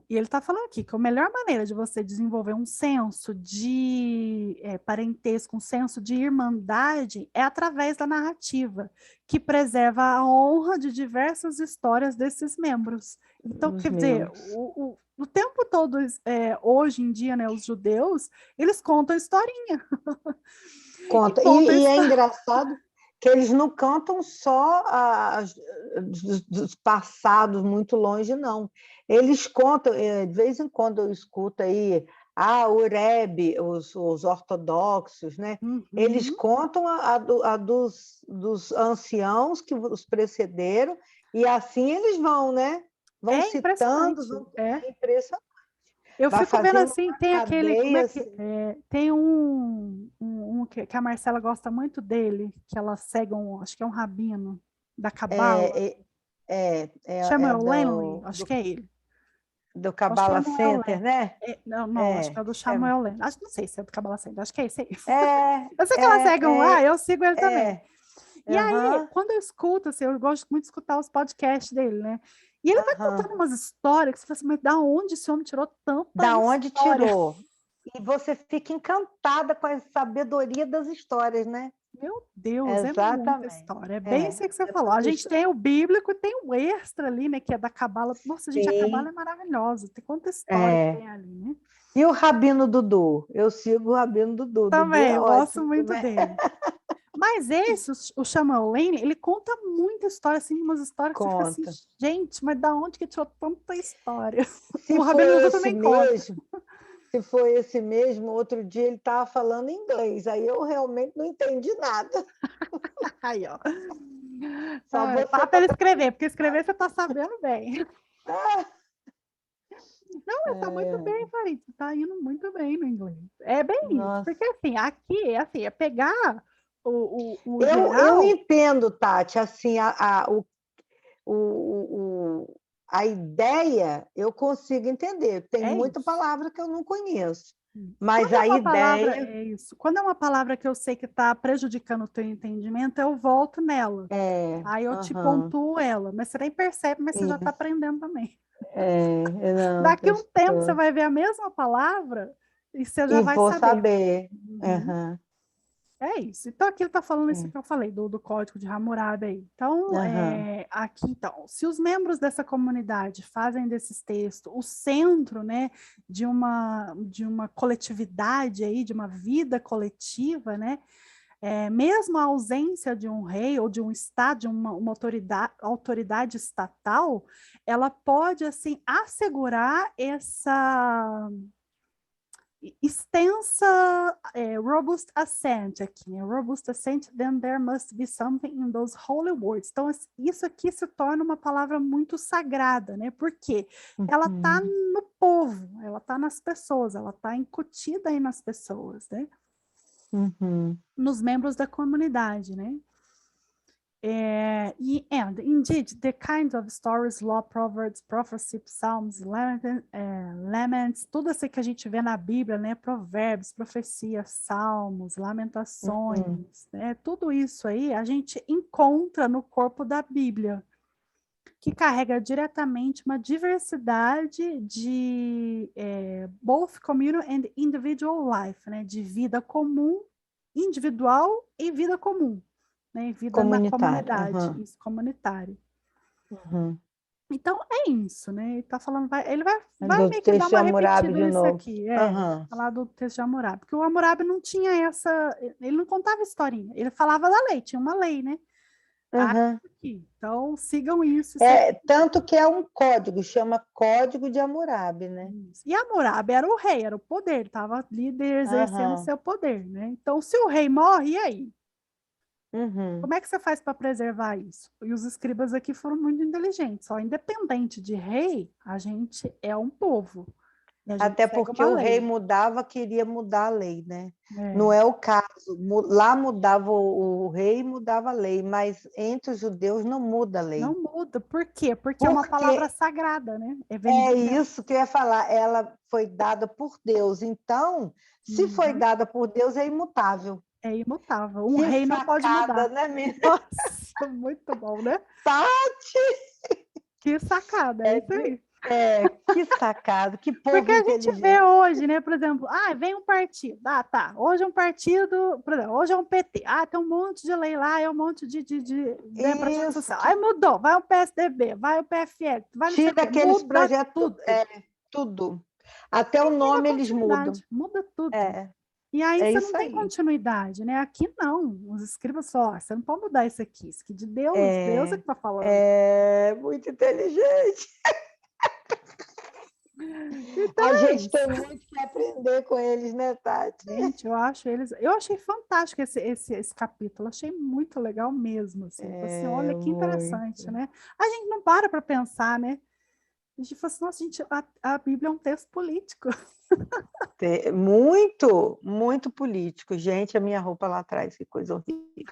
E ele está falando aqui que a melhor maneira de você desenvolver um senso de parentesco, um senso de irmandade, é através da narrativa, que preserva a honra de diversas histórias desses membros. Então, quer dizer, o tempo todo, hoje em dia, né, os judeus, eles contam historinha. Conta. E é engraçado que eles não cantam só dos passados muito longe, não. Eles contam, de vez em quando eu escuto aí, o Rebbe, os ortodoxos, né? Eles contam a dos anciãos que os precederam, e assim eles vão, né? Vão citando, é impressionante. Eu fico vendo assim, tem aquele, como é que tem um que a Marcela gosta muito dele, que ela segue acho que é um rabino da Cabala. Samuel Lanley, acho que é ele. Do Cabala Center, né? Não, acho que é do Samuel Lanley. Não sei se é do Cabala Center, acho que é esse aí. Eu sei que ela segue eu sigo ele também. E aí, quando eu escuto, assim, eu gosto muito de escutar os podcasts dele, né? E ele vai contando umas histórias que você fala assim, mas da onde esse homem tirou tanta história? Da onde tirou? E você fica encantada com a sabedoria das histórias, né? Meu Deus, exatamente. É muita história. É bem isso que você falou. A gente tem o bíblico e tem o extra ali, né? Que é da Cabala. Nossa, gente, a Cabala é maravilhosa. Tem quanta história que tem ali, né? E o Rabino Dudu? Eu sigo o Rabino Dudu. Também, Dudu eu gosto muito dele. Mas esse, o Samuel Lanley, ele conta muita história, assim, umas histórias que você fica assim, gente, mas da onde que tirou tanta história? Se o Rabino Dudu também conta. Se foi esse mesmo, outro dia ele estava falando inglês, aí eu realmente não entendi nada. Aí, ó. Só fala para ele escrever, porque escrever você está sabendo bem. Não, está muito bem, Farid. Está indo muito bem no inglês. É bem isso, porque assim, aqui é pegar o geral... Eu entendo, Tati, assim, a ideia eu consigo entender. Tem muita palavra que eu não conheço. Mas a ideia... É isso. Quando é uma palavra que eu sei que está prejudicando o teu entendimento, eu volto nela. Aí eu te pontuo ela. Mas você nem percebe, mas você já está aprendendo também. Daqui a um tempo você vai ver a mesma palavra e você já vai saber. É isso. Então, aqui ele está falando isso que eu falei, do código de Hammurabi aí. Então, aqui, então, se os membros dessa comunidade fazem desses textos o centro, né, de uma coletividade aí, de uma vida coletiva, né, mesmo a ausência de um rei ou de um estado, de uma autoridade estatal, ela pode, assim, assegurar essa... extensa, robust assent aqui, né? Robust assent, then there must be something in those holy words. Então, isso aqui se torna uma palavra muito sagrada, né? Porque ela está no povo, ela está nas pessoas, ela está incutida aí nas pessoas, né? Nos membros da comunidade, né? And indeed, the kinds of stories, law, proverbs, prophecy, psalms, laments, tudo isso que a gente vê na Bíblia, né? Provérbios, profecias, salmos, lamentações, né? Tudo isso aí a gente encontra no corpo da Bíblia, que carrega diretamente uma diversidade de both communal and individual life, né? De vida comum, individual e vida comum. Né, vida na comunidade, isso, comunitário. Então, é isso, né? Ele tá falando, ele vai meio que dar uma repetida nisso aqui. Falar do texto de Hammurabi. Porque o Hammurabi não tinha ele não contava historinha, ele falava da lei, tinha uma lei, né? Então, sigam isso. Tanto que é um código, chama Código de Hammurabi, né? E Hammurabi era o rei, era o poder, ele estava ali exercendo seu poder, né? Então, se o rei morre, e aí? Como é que você faz para preservar isso? E os escribas aqui foram muito inteligentes. Independente de rei, a gente é um povo. E a gente Até segue porque uma o rei lei. mudava, queria mudar a lei, né? Não É, é o caso. Lá mudava o rei, mudava a lei, mas entre os judeus não muda a lei. não muda. Por quê? Porque é uma palavra Porque sagrada, né? é Vem da... isso que eu ia falar, ela foi dada por Deus. Então, se foi Uhum. dada por Deus, é imutável. É imutável. Um Que rei não pode sacada, mudar. né, minha Nossa, muito bom, né? Tati? Que sacada, é isso aí. Que sacada, que Porque povo a gente vê inteligente. hoje, né? Por exemplo, vem um partido. Ah, tá. Hoje é um partido, por exemplo, hoje é um PT. Tem um monte de lei lá, é um monte de projeto Isso, social. Aí mudou, vai o PSDB, vai o PFL, vai não sei o tira quê. aqueles Muda projetos, tudo. tudo. Até o Tem a nome eles mudam. continuidade, muda tudo. É, E aí é você não isso tem aí. continuidade, né? Aqui não. Os escribas só, você não pode mudar isso aqui. Isso aqui de Deus, Deus é É, que está falando. é muito inteligente. Então A é gente isso. tem muito que aprender com eles, né, Tati? Gente, eu achei fantástico esse capítulo, achei muito legal mesmo, assim. Eu falei assim, É, olha que interessante, muito. né? A gente não para pensar, né? A gente fala assim, nossa, gente, a Bíblia é um texto político. Muito, muito político. Gente, a minha roupa lá atrás, que coisa horrível.